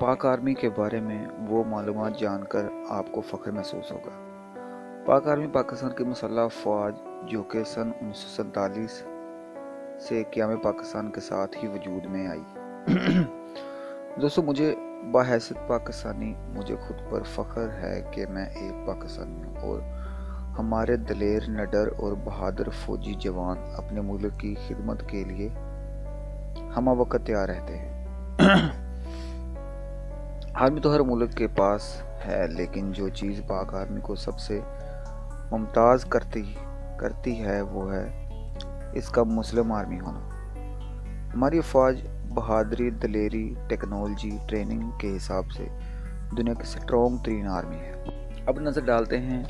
पाक आर्मी के बारे में वो मालूमात जानकर आपको फ़ख्र महसूस होगा। पाक आर्मी पाकिस्तान की मसाला अफवाज जो कि सन 1947 से qiam पाकिस्तान के साथ ही वजूद में आई। दोस्तों, मुझे बहैसियत पाकिस्तानी मुझे खुद पर फ़ख्र है कि मैं एक पाकिस्तानी हूँ और हमारे दलेर, निडर और बहादर फौजी जवान अपने मुल्क की खिदमत के लिए हमा वक़्त तियार रहते हैं। आर्मी तो हर मुल्क के पास है, लेकिन जो चीज़ पाक आर्मी को सबसे मुमताज़ करती है वो है इसका मुस्लिम आर्मी होना। हमारी अफवाज बहादरी, दलेरी, टेक्नोलॉजी, ट्रेनिंग के हिसाब से दुनिया की स्ट्रॉन्ग तरीन आर्मी है। अब नज़र डालते हैं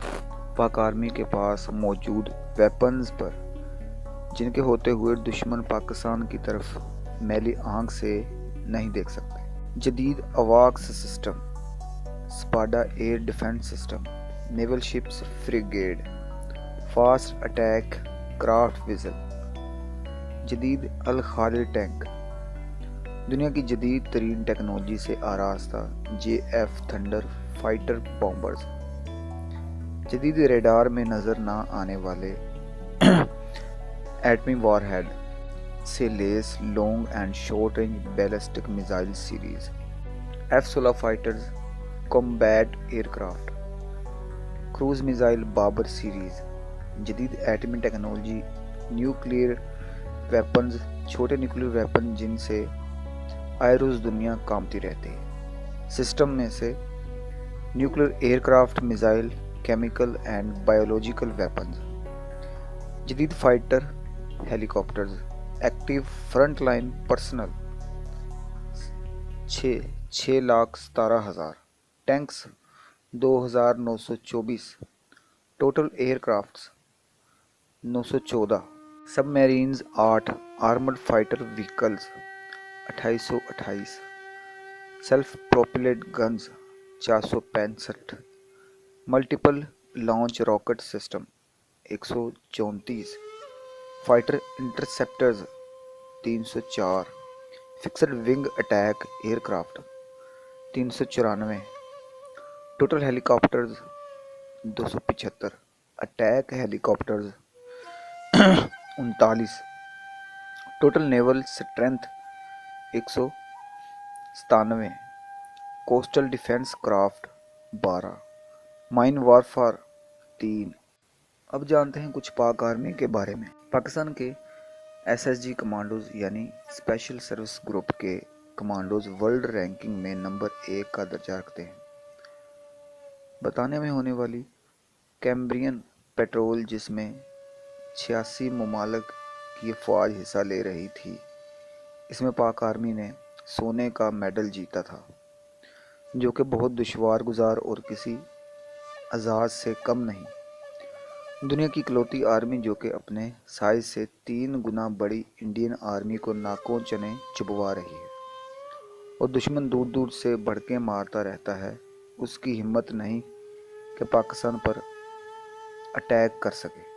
पाक आर्मी के पास मौजूद वेपन्स पर, जिनके होते हुए दुश्मन पाकिस्तान की तरफ मैली आंख से नहीं देख सकते। जदीद अवाक्स system, Spada air defence system, naval ships frigate, fast attack craft vessel, जदीद अल खालिद टैंक, दुनिया की जदीद तरीन टेक्नोलॉजी से आरास्ता JF थंडर फाइटर बॉम्बर्स, जदीद रेडार में नज़र ना आने वाले एटमी वॉरहेड से लेस long and short range ballistic missile series, F-16 fighters combat aircraft, cruise missile Babur series, जदीद एटमी टेक्नोलॉजी, न्यूक्लियर वेपन्स, छोटे न्यूक्लियर वेपन जिनसे आए रोज़ दुनिया कांपती रहती है। सिस्टम में से nuclear aircraft, missile, chemical and biological weapons, जदीद fighter helicopters, active front line personnel 6,17,000, tanks 2,924, total aircrafts 914, submarines 8, armoured fighter vehicles 2828, self propelled guns 465, multiple launch rocket system 134, fighter interceptors 304, fixed wing attack aircraft 394, total helicopters 275, attack helicopters 39, total naval strength 197, coastal defence craft 12, mine warfare 3। अब जानते हैं कुछ पाक army के बारे में। पाकिस्तान के SSG commandos यानी स्पेशल सर्विस ग्रुप के कमांडोज वर्ल्ड रैंकिंग में नंबर 1 का दर्जा रखते हैं। बताने में होने वाली कैम्ब्रियन पेट्रोल, जिसमें 86 ममालिक की अफवाज हिस्सा ले रही थी, इसमें पाक आर्मी ने सोने का मेडल जीता था, जो कि बहुत दुश्वार गुजार और किसी आज़ाद से कम नहीं। दुनिया की इकलौती आर्मी जो कि अपने साइज से 3 गुना बड़ी इंडियन आर्मी को नाकों चने चुभवा रही है और दुश्मन दूर दूर से भड़के मारता रहता है, उसकी हिम्मत नहीं कि पाकिस्तान पर अटैक कर सके।